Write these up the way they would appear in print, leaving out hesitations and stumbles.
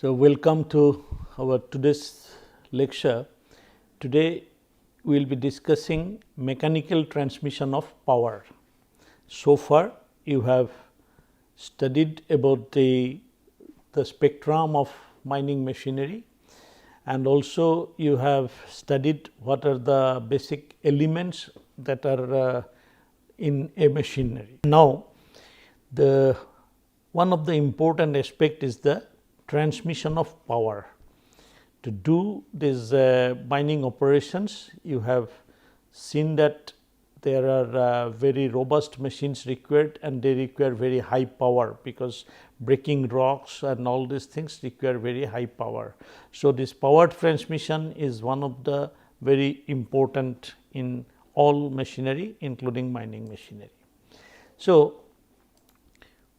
So, welcome to our today's lecture. Today we will be discussing mechanical transmission of power. So far you have studied about the spectrum of mining machinery, and also you have studied what are the basic elements that are in a machinery. Now, one of the important aspect is the transmission of power. To do these mining operations, you have seen that there are very robust machines required, and they require very high power, because breaking rocks and all these things require very high power. So, this power transmission is one of the very important in all machinery, including mining machinery. So,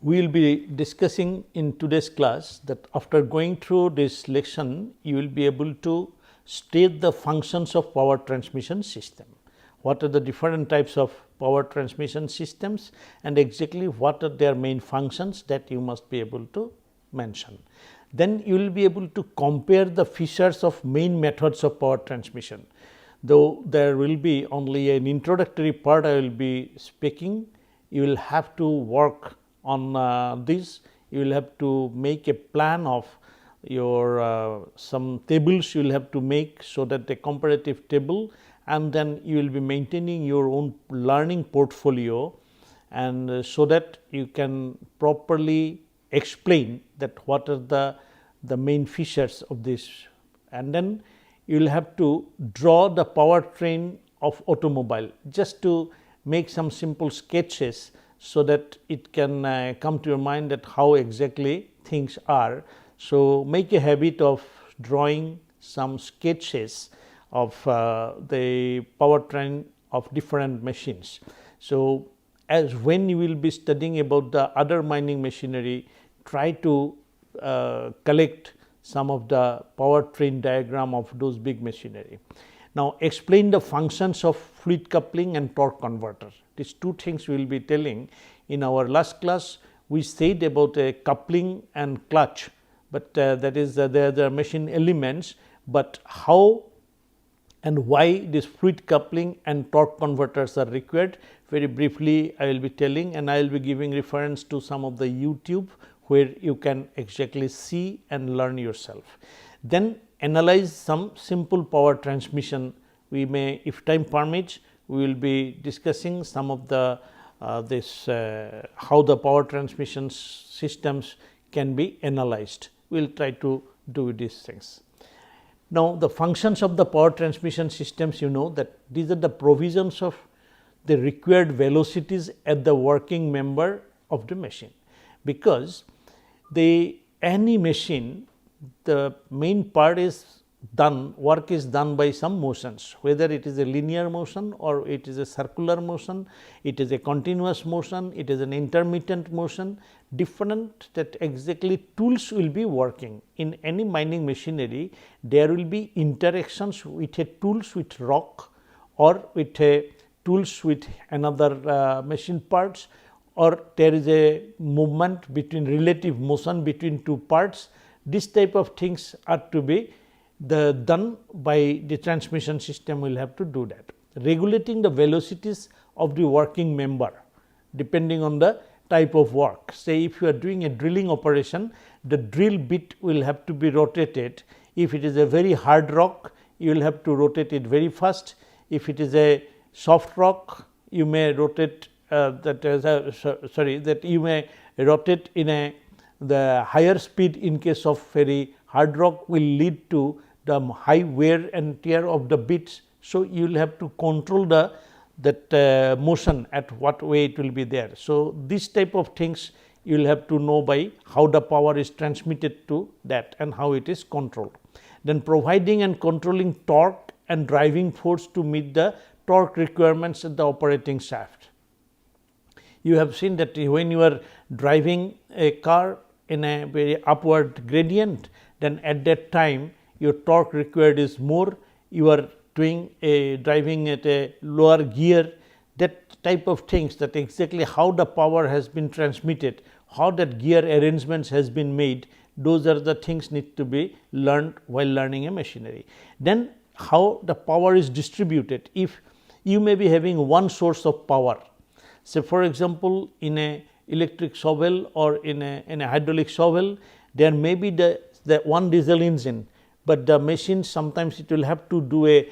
we will be discussing in today's class that after going through this lesson, you will be able to state the functions of power transmission system. What are the different types of power transmission systems, and exactly what are their main functions that you must be able to mention. Then you will be able to compare the features of main methods of power transmission. Though there will be only an introductory part I will be speaking, you will have to work on this. You will have to make a plan of your some tables you will have to make, so that a comparative table, and then you will be maintaining your own learning portfolio, and so that you can properly explain that what are the main features of this, and then you will have to draw the powertrain of automobile, just to make some simple sketches, so that it can come to your mind that how exactly things are. So, make a habit of drawing some sketches of the powertrain of different machines. So, as when you will be studying about the other mining machinery, try to collect some of the powertrain diagram of those big machinery. Now, explain the functions of fluid coupling and torque converter. These two things we will be telling. In our last class, we said about a coupling and clutch, but that is they are the machine elements, but how and why this fluid coupling and torque converters are required, very briefly I will be telling, and I will be giving reference to some of the YouTube where you can exactly see and learn yourself. Then analyze some simple power transmission. We may, if time permits, we will be discussing some of the how the power transmission systems can be analyzed. We will try to do these things. Now, the functions of the power transmission systems, you know that these are the provisions of the required velocities at the working member of the machine, because any machine, the main part is done, work is done by some motions, whether it is a linear motion or it is a circular motion, it is a continuous motion, it is an intermittent motion, different that exactly tools will be working. In any mining machinery, there will be interactions with a tools with rock, or with a tools with another machine parts, or there is a movement between relative motion between two parts. This type of things are to be done by the transmission system. Will have to do that. Regulating the velocities of the working member depending on the type of work. Say if you are doing a drilling operation, the drill bit will have to be rotated. If it is a very hard rock, you will have to rotate it very fast. If it is a soft rock, you may rotate that you may rotate in the higher speed. In case of very hard rock, will lead to the high wear and tear of the bits. So, you will have to control that motion at what way it will be there. So, this type of things you will have to know by how the power is transmitted to that and how it is controlled. Then providing and controlling torque and driving force to meet the torque requirements at the operating shaft. You have seen that when you are driving a car in a very upward gradient, then at that time your torque required is more. You are driving at a lower gear, that type of things, that exactly how the power has been transmitted, how that gear arrangements has been made, those are the things need to be learned while learning a machinery. Then how the power is distributed. If you may be having one source of power, say for example, in a electric shovel or in a hydraulic shovel, there may be the one diesel engine, but the machine sometimes it will have to do a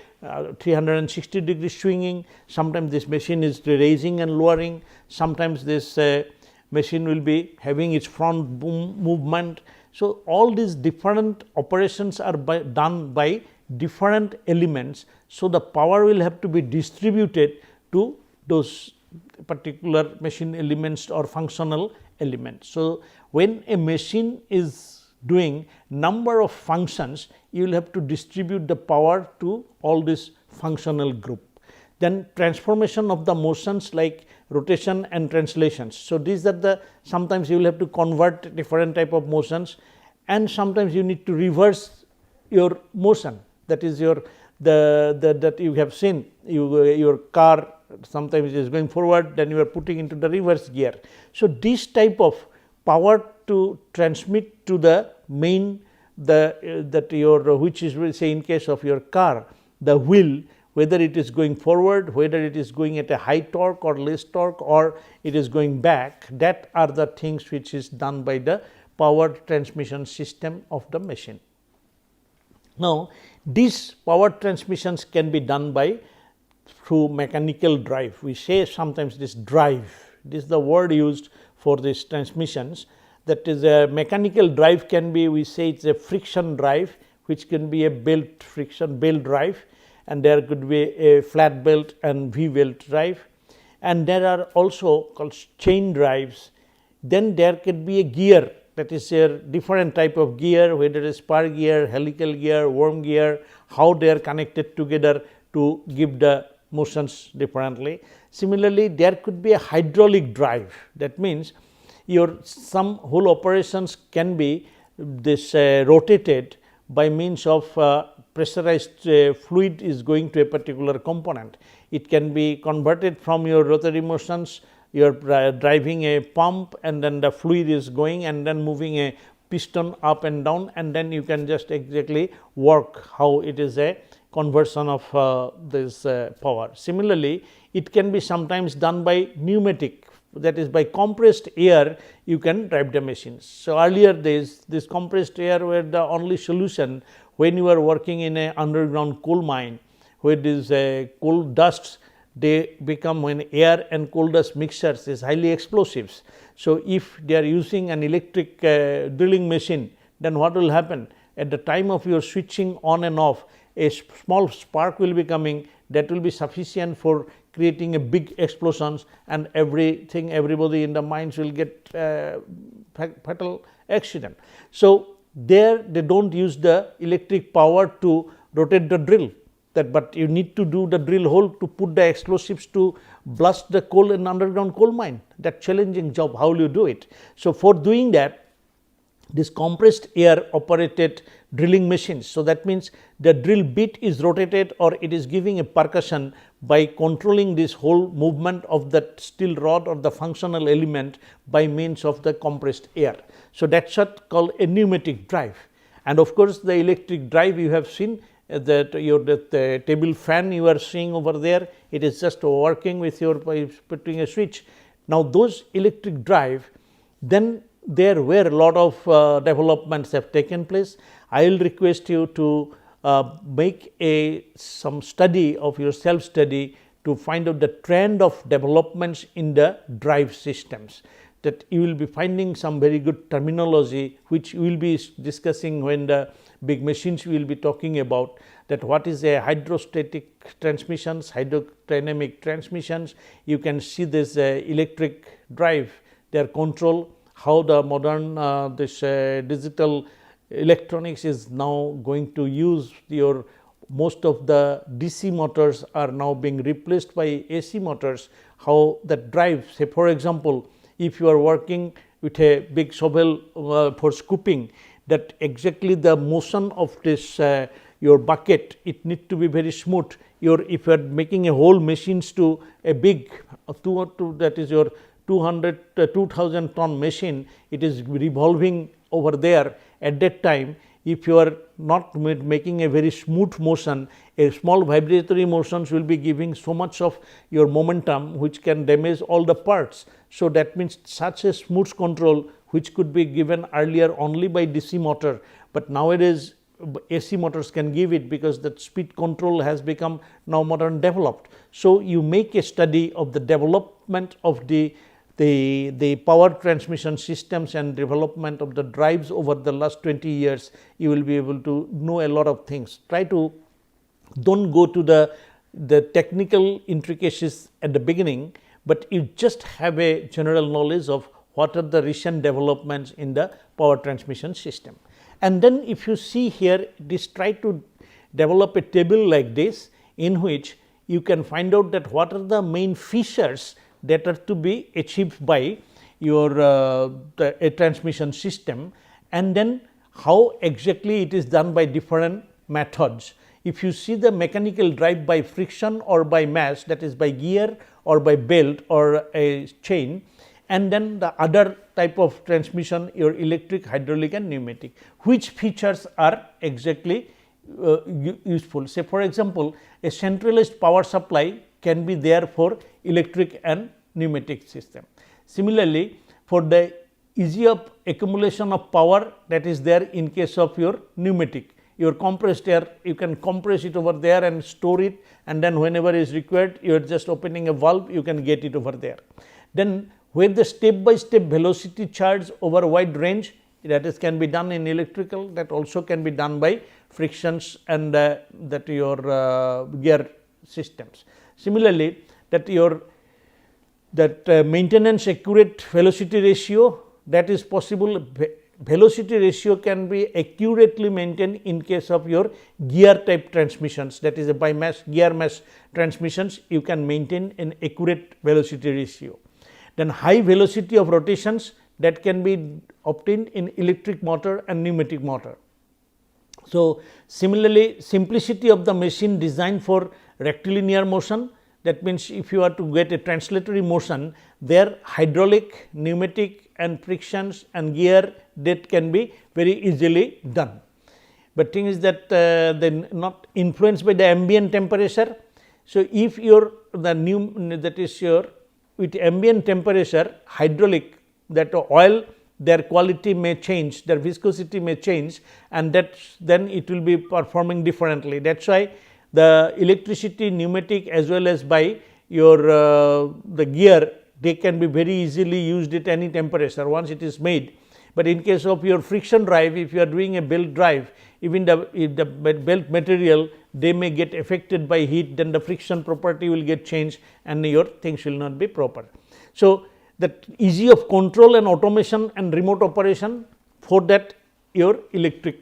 360 degree swinging. Sometimes this machine is raising and lowering, sometimes this machine will be having its front boom movement. So, all these different operations are done by different elements. So, the power will have to be distributed to those particular machine elements or functional elements. So, when a machine is doing number of functions, you will have to distribute the power to all this functional group. Then transformation of the motions like rotation and translations. So, these are the sometimes you will have to convert different type of motions, and sometimes you need to reverse your motion, that is your that you have seen your car sometimes it is going forward, then you are putting into the reverse gear. So, this type of power to transmit to the main that your which is say in case of your car, the wheel, whether it is going forward, whether it is going at a high torque or less torque, or it is going back, that are the things which is done by the power transmission system of the machine. Now, these power transmissions can be done by through mechanical drive. We say sometimes this drive, this is the word used for these transmissions, that is a mechanical drive can be, we say it is a friction drive, which can be a belt friction belt drive, and there could be a flat belt and V belt drive, and there are also called chain drives. Then there could be a gear, that is a different type of gear, whether it is spur gear, helical gear, worm gear, how they are connected together to give the motions differently. Similarly, there could be a hydraulic drive, that means your some whole operations can be this rotated by means of pressurized fluid is going to a particular component. It can be converted from your rotary motions, you are driving a pump and then the fluid is going and then moving a piston up and down, and then you can just exactly work how it is a conversion of this power. Similarly, it can be sometimes done by pneumatic, that is by compressed air you can drive the machines. So, earlier days this compressed air were the only solution when you are working in a underground coal mine, where these coal dusts they become, when air and coal dust mixtures is highly explosives. So, if they are using an electric drilling machine, then what will happen? At the time of your switching on and off, a small spark will be coming, that will be sufficient for creating a big explosions, and everybody in the mines will get fatal accident. So, there they do not use the electric power to rotate the drill, that but you need to do the drill hole to put the explosives to blast the coal in underground coal mine, that challenging job, how will you do it? So, for doing that, this compressed air operated drilling machines. So, that means the drill bit is rotated or it is giving a percussion by controlling this whole movement of that steel rod or the functional element by means of the compressed air. So, that is what called a pneumatic drive. And of course, the electric drive you have seen that your the table fan you are seeing over there, it is just working with your by putting a switch. Now, those electric drive, then there were a lot of developments have taken place. I will request you to make some study of your self study to find out the trend of developments in the drive systems, that you will be finding some very good terminology which we will be discussing when the big machines we will be talking about, that what is a hydrostatic transmissions, hydrodynamic transmissions. You can see this electric drive, their control, how the modern this digital electronics is now going to use your most of the DC motors are now being replaced by AC motors, how that drive, say for example, if you are working with a big shovel for scooping, that exactly the motion of this your bucket, it need to be very smooth. If you are making a whole machines to a big that is your 2000 ton machine, it is revolving over there, at that time, if you are not making a very smooth motion, a small vibratory motions will be giving so much of your momentum which can damage all the parts. So, that means such a smooth control which could be given earlier only by DC motor, but nowadays AC motors can give it, because that speed control has become now modern developed. So, you make a study of the development of the power transmission systems and development of the drives over the last 20 years, you will be able to know a lot of things. Try to don't go to the technical intricacies at the beginning, but you just have a general knowledge of what are the recent developments in the power transmission system. And then if you see here, this try to develop a table like this, in which you can find out that what are the main features that are to be achieved by your a transmission system, and then how exactly it is done by different methods. If you see the mechanical drive by friction or by mass, that is by gear or by belt or a chain, and then the other type of transmission, your electric, hydraulic and pneumatic, which features are exactly useful. Say for example, a centralized power supply can be there for electric and pneumatic system. Similarly, for the easy of accumulation of power, that is there in case of your pneumatic, your compressed air, you can compress it over there and store it, and then whenever is required, you are just opening a valve, you can get it over there. Then where the step by step velocity charge over wide range, that is can be done in electrical, that also can be done by frictions and that your gear systems. Similarly, that your maintenance accurate velocity ratio, that is possible. Velocity ratio can be accurately maintained in case of your gear type transmissions, that is a by mass gear mass transmissions, you can maintain an accurate velocity ratio. Then high velocity of rotations, that can be obtained in electric motor and pneumatic motor. So, similarly, simplicity of the machine designed for rectilinear motion, that means if you are to get a translatory motion, there hydraulic, pneumatic and frictions and gear, that can be very easily done. But thing is that they not influenced by the ambient temperature. So, if your that is your with ambient temperature, hydraulic, that oil, their quality may change, their viscosity may change, and that then it will be performing differently. That is why the electricity, pneumatic as well as by your the gear, they can be very easily used at any temperature once it is made. But in case of your friction drive, if you are doing a belt drive, even the belt material, they may get affected by heat, then the friction property will get changed and your things will not be proper. So, that easy of control and automation and remote operation, for that your electric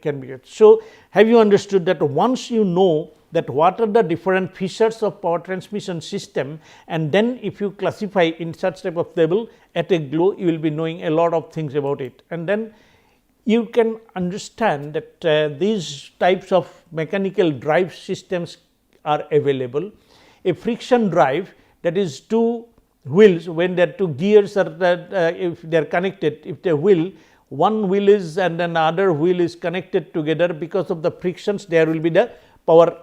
can be used. So, have you understood that once you know that what are the different features of power transmission system, and then if you classify in such type of table at a glow, you will be knowing a lot of things about it, and then you can understand that these types of mechanical drive systems are available. A friction drive, that is two wheels, when there are two gears are if they are connected, if the wheel, one wheel is and then other wheel is connected together, because of the frictions there will be the power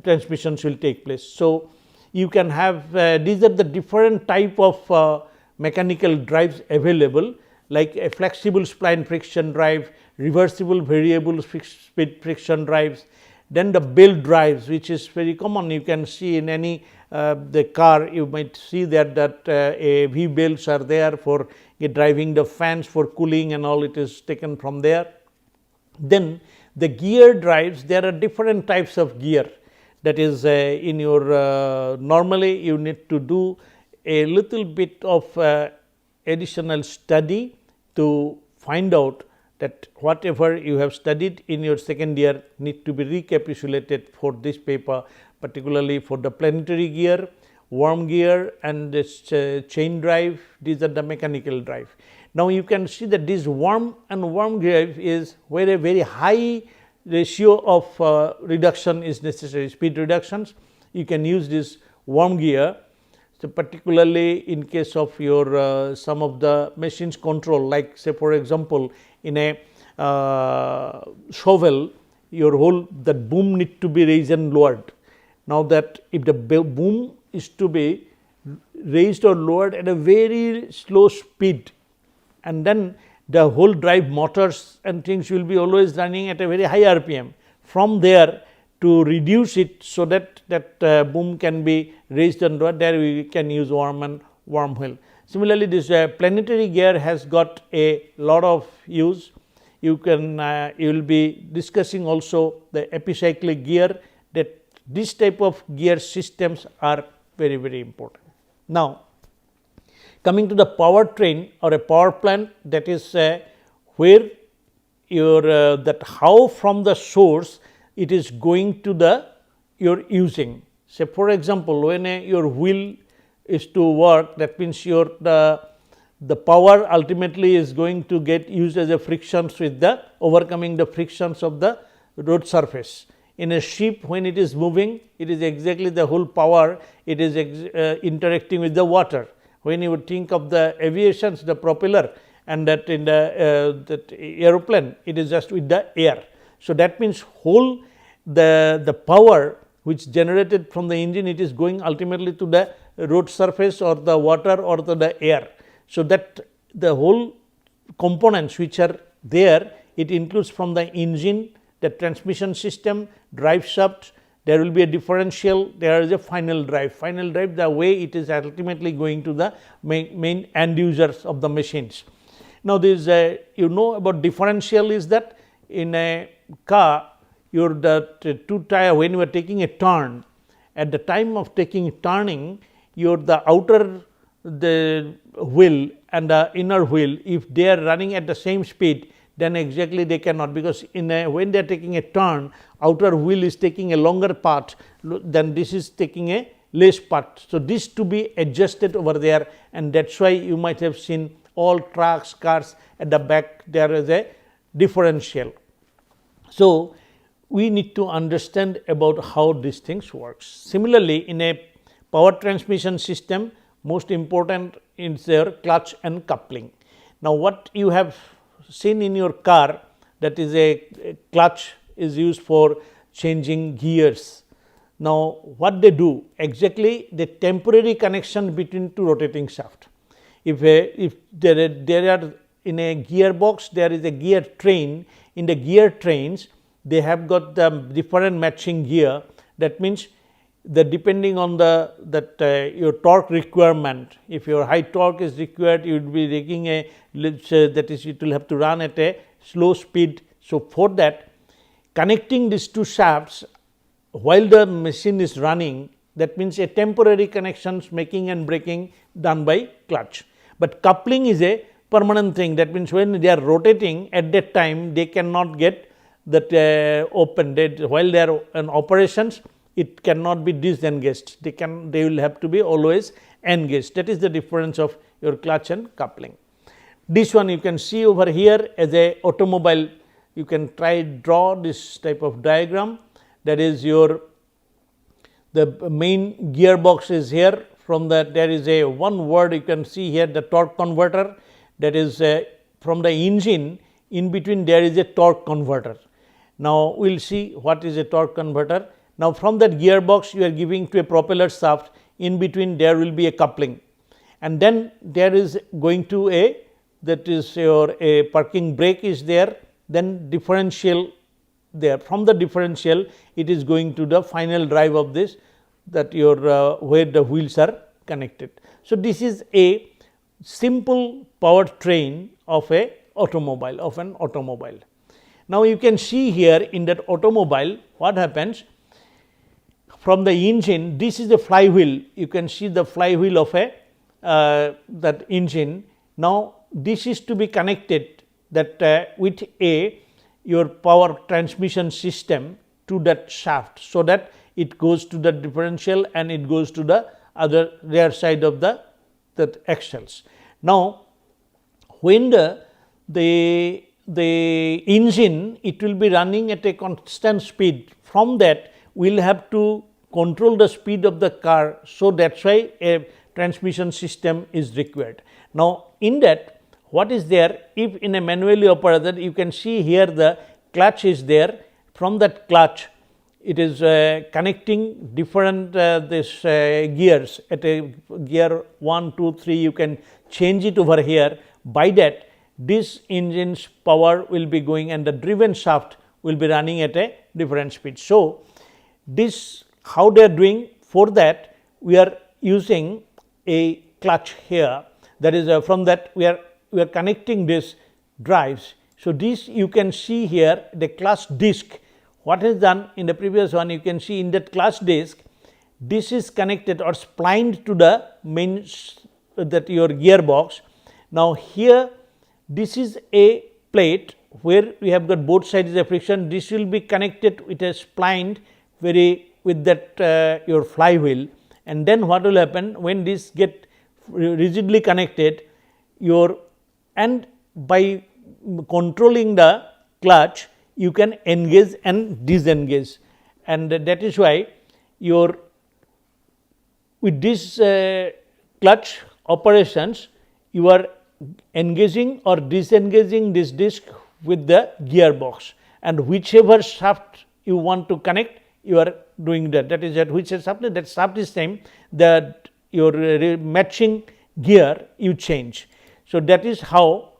transmissions will take place. So, you can have these are the different type of mechanical drives available, like a flexible spline friction drive, reversible variable speed friction drives, then the belt drives, which is very common. You can see in any the car, you might see that a V belts are there for driving the fans for cooling and all, it is taken from there. Then the gear drives, there are different types of gear, that is in your normally you need to do a little bit of additional study to find out that whatever you have studied in your second year need to be recapitulated for this paper, particularly for the planetary gear, worm gear and this chain drive, these are the mechanical drive. Now, you can see that this worm and worm drive is where a very high ratio of reduction is necessary, speed reductions. You can use this worm gear. So, particularly in case of your some of the machines control, like say for example, in a shovel, your whole that boom need to be raised and lowered. Now, that if the boom is to be raised or lowered at a very slow speed, and then the whole drive motors and things will be always running at a very high RPM. From there, to reduce it, so that boom can be raised and lowered, there we can use worm and wormhole. Similarly, this planetary gear has got a lot of use. You can you will be discussing also the epicyclic gear, that this type of gear systems are very, very important. Now, coming to the powertrain or a power plant, that is where your that how from the source it is going to the your using. Say for example, when your wheel is to work, that means your the power ultimately is going to get used as a frictions with the overcoming the frictions of the road surface. In a ship, when it is moving, it is exactly the whole power, it is interacting with the water. When you think of the aviations, the propeller, and that in the that aeroplane, it is just with the air. So, that means whole the power which generated from the engine, it is going ultimately to the road surface or the water or the air. So, that the whole components which are there, it includes from the engine, the transmission system, drive shaft, there will be a differential, there is a final drive. Final drive, the way it is ultimately going to the main end users of the machines. Now, this you know about differential is that in a car, your the two tire, when you are taking a turn, at the time of taking turning, your the outer the wheel and the inner wheel, if they are running at the same speed, then exactly they cannot, because in a when they are taking a turn, outer wheel is taking a longer part, then this is taking a less part. So, this to be adjusted over there, and that is why you might have seen all trucks, cars at the back there is a differential. So, we need to understand about how these things works. Similarly, in a power transmission system, most important is their clutch and coupling. Now, what you have seen in your car, that is a clutch is used for changing gears. Now, what they do exactly, the temporary connection between two rotating shaft. If there are in a gearbox, there is a gear train. In the gear trains, they have got the different matching gear. That means the depending on the that your torque requirement, if your high torque is required, you will be taking a that is it will have to run at a slow speed. So, for that, connecting these two shafts while the machine is running, that means a temporary connections making and breaking done by clutch. But coupling is a permanent thing, that means when they are rotating at that time, they cannot get that open, while they are in operations, it cannot be disengaged, they will have to be always engaged. That is the difference of your clutch and coupling. This one you can see over here as a automobile, you can try draw this type of diagram, that is your the main gearbox is here. From that there is a one word you can see here, the torque converter, that is from the engine, in between there is a torque converter. Now, we will see what is a torque converter. Now, from that gearbox you are giving to a propeller shaft, in between there will be a coupling, and then there is going to a that is your a parking brake is there, then differential there. From the differential it is going to the final drive of this, that your where the wheels are connected. So, this is a simple power train of a automobile, of an automobile. Now, you can see here in that automobile what happens from the engine, this is the flywheel, you can see the flywheel of a that engine. Now, this is to be connected that with a your power transmission system to that shaft, so that it goes to the differential and it goes to the other rear side of the that axles. Now, when the engine, it will be running at a constant speed, from that we will have to control the speed of the car. So, that is why a transmission system is required. Now, in that what is there, if in a manually operated, you can see here the clutch is there. From that clutch, it is connecting different gears at a gear 1, 2, 3, you can change it over here. By that, this engine's power will be going and the driven shaft will be running at a different speed. So, this how they are doing, for that we are using a clutch here, that is from that we are connecting this drives. So, this you can see here the clutch disc. What is done in the previous one, you can see in that clutch disc, this is connected or splined to the main that your gearbox. Now, here this is a plate where we have got both sides the friction, this will be connected with a splined very with that your flywheel, and then what will happen when this get rigidly connected, your and by controlling the clutch you can engage and disengage, and that is why your with this clutch operations you are engaging or disengaging this disc with the gearbox, and whichever shaft you want to connect you are doing that. That is at which shaft, that shaft is same, that your matching gear you change. So, that is how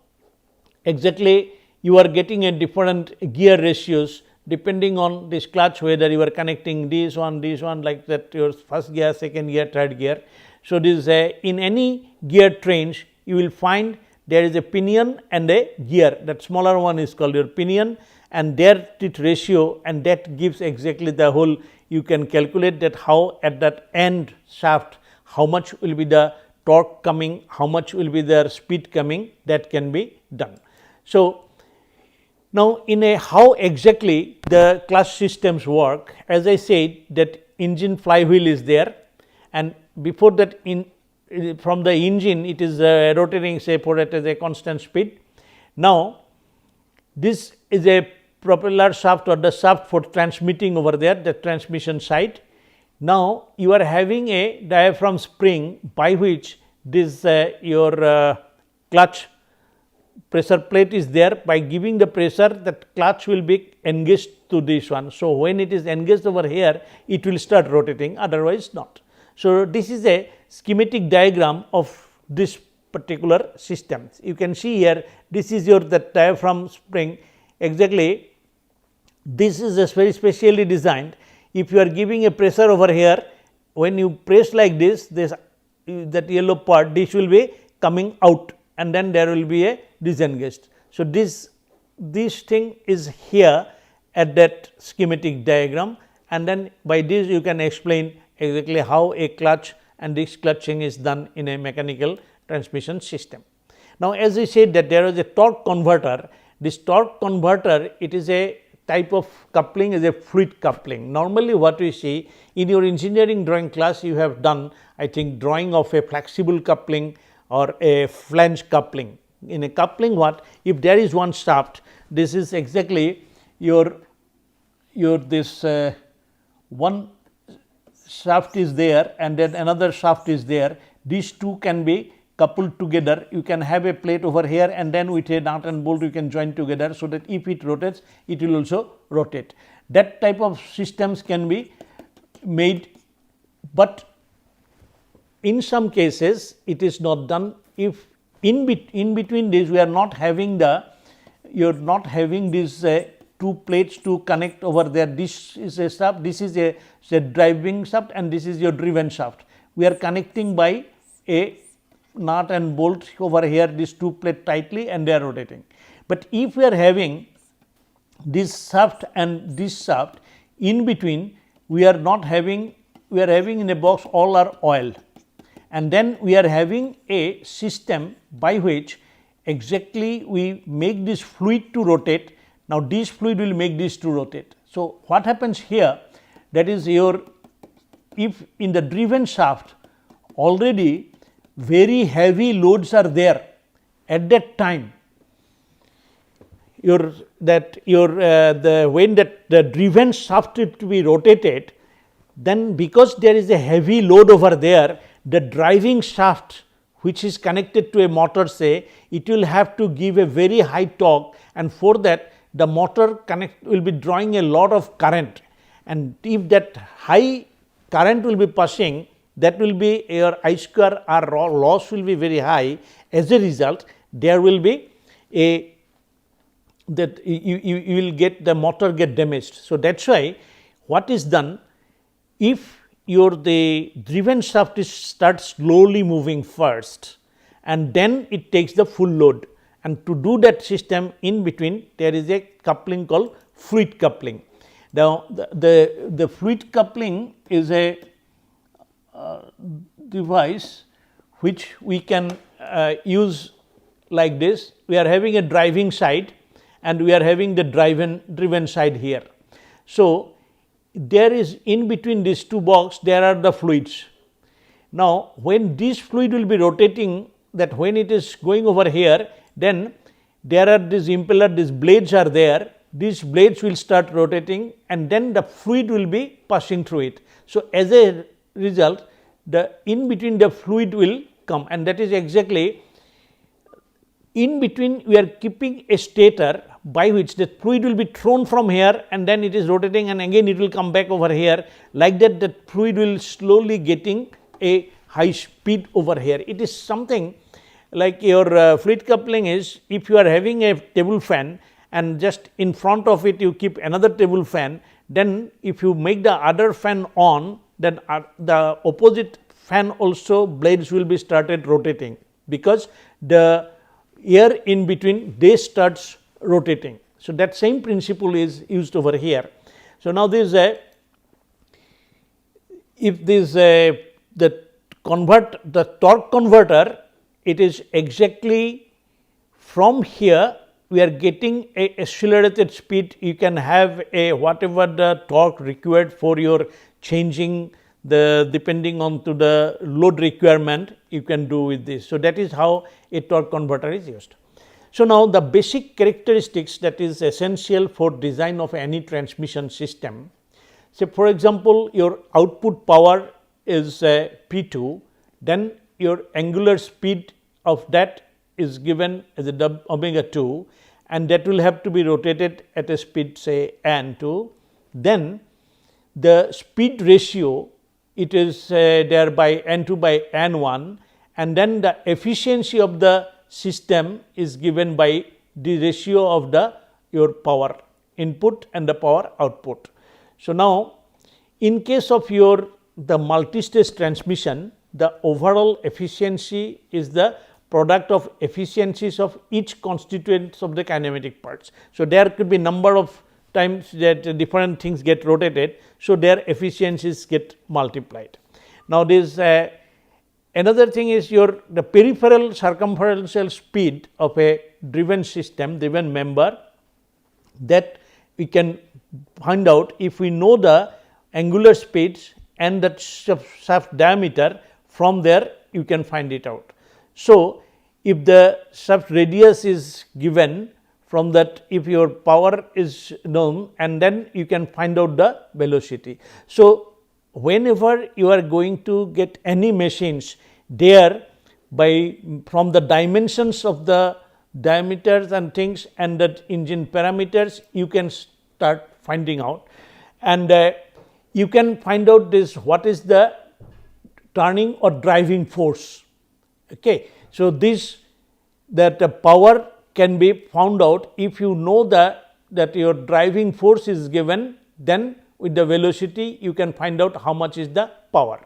exactly you are getting a different gear ratios depending on this clutch, whether you are connecting this one like that, your first gear, second gear, third gear. So, this in any gear trains you will find there is a pinion and a gear, that smaller one is called your pinion, and their teeth ratio, and that gives exactly the whole, you can calculate that how at that end shaft how much will be the torque coming, how much will be their speed coming, that can be done. So, now in a how exactly the clutch systems work, as I said that engine flywheel is there, and before that from the engine it is rotating say for at a constant speed. Now, this is a propeller shaft or the shaft for transmitting over there, the transmission side. Now, you are having a diaphragm spring by which this your clutch pressure plate is there. By giving the pressure, that clutch will be engaged to this one. So, when it is engaged over here, it will start rotating, otherwise not. So, this is a schematic diagram of this particular system. You can see here, this is your the diaphragm spring, exactly this is a very specially designed. If you are giving a pressure over here, when you press like this that yellow part, this will be coming out and then there will be a disengaged. So, this thing is here at that schematic diagram, and then by this you can explain exactly how a clutch and this clutching is done in a mechanical transmission system. Now, as I said that there is a torque converter, this torque converter, it is a type of coupling, is a fluid coupling. Normally what we see in your engineering drawing class, you have done I think drawing of a flexible coupling or a flange coupling. In a coupling, what if there is one shaft, this is exactly your this one shaft is there and then another shaft is there, these two can be coupled together. You can have a plate over here and then with a nut and bolt you can join together, so that if it rotates it will also rotate. That type of systems can be made, but in some cases it is not done. If in between this we are not having the, you are not having these two plates to connect over there, this is a shaft, this is a driving shaft and this is your driven shaft. We are connecting by a nut and bolt over here, these two plate tightly and they are rotating. But if we are having this shaft and this shaft, in between we are not having, we are having in a box all are oil, and then we are having a system by which exactly we make this fluid to rotate. Now, this fluid will make this to rotate. So, what happens here, that is your, if in the driven shaft already very heavy loads are there at that time, your that your the when that the driven shaft is to be rotated, then because there is a heavy load over there, the driving shaft which is connected to a motor, say, it will have to give a very high torque, and for that the motor will be drawing a lot of current, and if that high current will be passing, that will be your I square R loss will be very high. As a result, there will be a that you will get the motor get damaged. So, that is why what is done, if the driven shaft starts slowly moving first and then it takes the full load, and to do that system, in between there is a coupling called fluid coupling. Now, the fluid coupling is a device which we can use like this. We are having a driving side and we are having the driven side here. So, there is in between these two boxes there are the fluids. Now, when this fluid will be rotating, that when it is going over here, then there are these impeller, these blades are there, these blades will start rotating and then the fluid will be passing through it. So, as a result, the in between the fluid will come, and that is exactly in between we are keeping a stator by which the fluid will be thrown from here and then it is rotating and again it will come back over here. Like that, the fluid will slowly getting a high speed over here. It is something like your fluid coupling is, if you are having a table fan and just in front of it you keep another table fan, then if you make the other fan on, then the opposite fan also blades will be started rotating, because the air in between they starts rotating. So, that same principle is used over here. So, now this if this the torque converter, it is exactly from here we are getting a accelerated speed. You can have a whatever the torque required for your changing the depending on to the load requirement, you can do with this. So, that is how a torque converter is used. So, now the basic characteristics that is essential for design of any transmission system. So, for example, your output power is P2, then your angular speed of that is given as a omega 2, and that will have to be rotated at a speed say n2. Then the speed ratio, it is there by n2 by n1, and then the efficiency of the system is given by the ratio of the your power input and the power output. So, now in case of your the multi-stage transmission, the overall efficiency is the product of efficiencies of each constituents of the kinematic parts. So, there could be number of times that different things get rotated. So, their efficiencies get multiplied. Now, this another thing is the peripheral circumferential speed of a driven system, driven member, that we can find out if we know the angular speeds and the shaft diameter. From there you can find it out. So, if the shaft radius is given, from that if your power is known, and then you can find out the velocity. So, whenever you are going to get any machines, there by from the dimensions of the diameters and things and the engine parameters, you can start finding out, and you can find out this what is the turning or driving force. Okay. So, this that the power can be found out if you know that your driving force is given, then with the velocity you can find out how much is the power.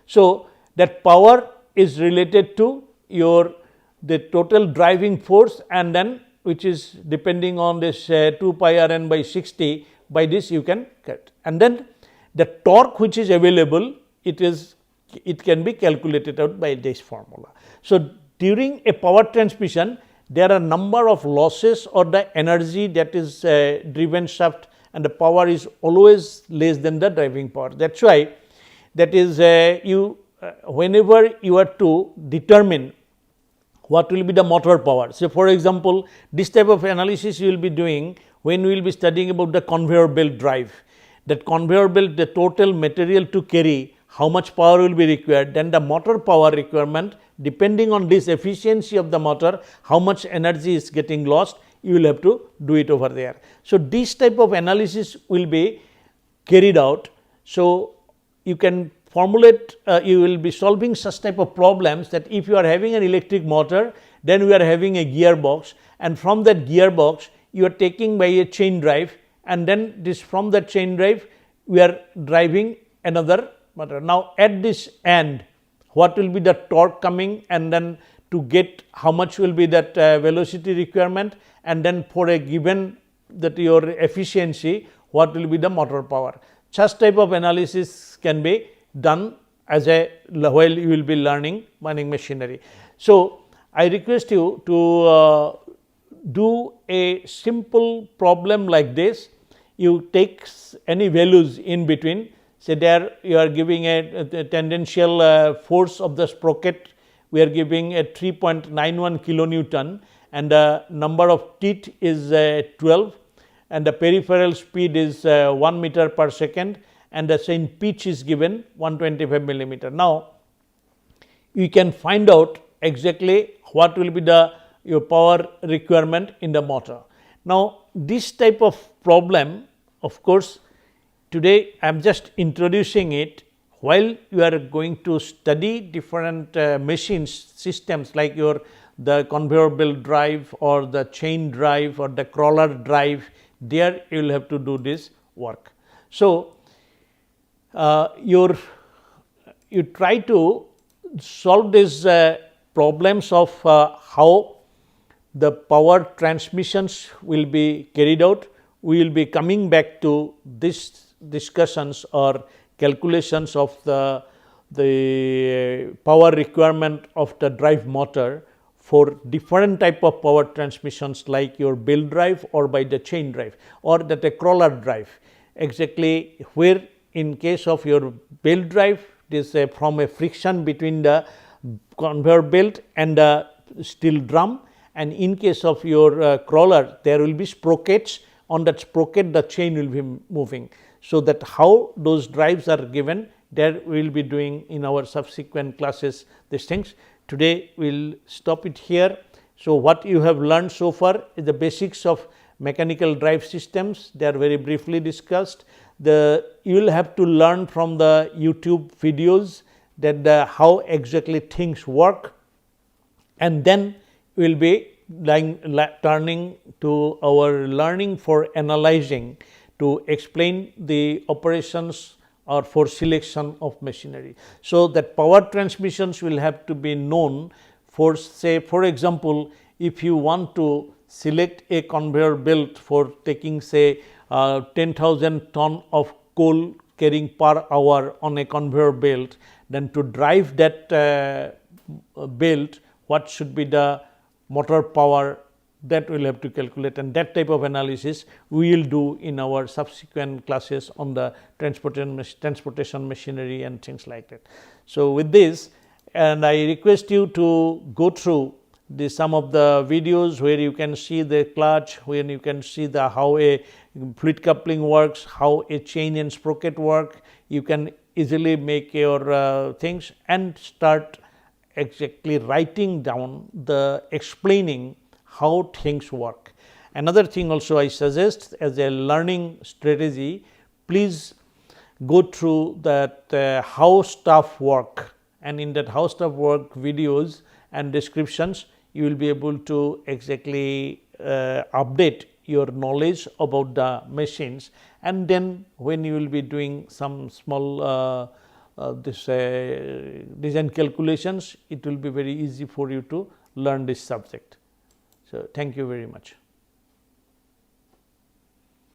So, that power is related to the total driving force, and then which is depending on this 2 pi r n by 60, by this you can get, and then the torque which is available, it can be calculated out by this formula. So, during a power transmission, there are number of losses or the energy that is driven shaft, and the power is always less than the driving power. That is why that is whenever you are to determine what will be the motor power. So, for example, this type of analysis you will be doing when we will be studying about the conveyor belt drive. That conveyor belt, the total material to carry, how much power will be required, then the motor power requirement depending on this efficiency of the motor, how much energy is getting lost, you will have to do it over there. So, this type of analysis will be carried out. So, you can formulate, you will be solving such type of problems that if you are having an electric motor, then we are having a gearbox, and from that gearbox you are taking by a chain drive, and then this from that chain drive we are driving another motor. Now, at this end, what will be the torque coming, and then to get how much will be that velocity requirement, and then for a given that your efficiency, what will be the motor power. Such type of analysis can be done as a while you will be learning mining machinery. So, I request you to do a simple problem like this. You take any values in between, say there you are giving a tangential force of the sprocket, we are giving a 3.91 kilonewton, and the number of teeth is 12, and the peripheral speed is 1 meter per second, and the same pitch is given 125 millimeter. Now, you can find out exactly what will be the your power requirement in the motor. Now, this type of problem, of course, today I am just introducing it. While you are going to study different machines systems like the conveyor belt drive or the chain drive or the crawler drive, there you will have to do this work. So, you try to solve these problems of how the power transmissions will be carried out. We will be coming back to this discussions or calculations of the power requirement of the drive motor for different type of power transmissions like your belt drive or by the chain drive or that a crawler drive. Exactly where in case of your belt drive, this from a friction between the conveyor belt and the steel drum, and in case of your crawler there will be sprockets, on that sprocket the chain will be moving. So, that how those drives are given, there we will be doing in our subsequent classes these things. Today we will stop it here. So, what you have learned so far is the basics of mechanical drive systems, they are very briefly discussed. You will have to learn from the YouTube videos that how exactly things work, and then we will be turning to our learning for analyzing to explain the operations or for selection of machinery. So, that power transmissions will have to be known for, say for example, if you want to select a conveyor belt for taking say 10,000 ton of coal carrying per hour on a conveyor belt, then to drive that belt, what should be the motor power, that we will have to calculate, and that type of analysis we will do in our subsequent classes on the transportation machinery and things like that. So, with this, and I request you to go through some of the videos where you can see the clutch, where you can see the how a fluid coupling works, how a chain and sprocket work. You can easily make your things and start exactly writing down the explaining how things work. Another thing also I suggest as a learning strategy, please go through that how stuff work, and in that how stuff work videos and descriptions you will be able to exactly update your knowledge about the machines, and then when you will be doing some small design calculations, it will be very easy for you to learn this subject. So, thank you very much.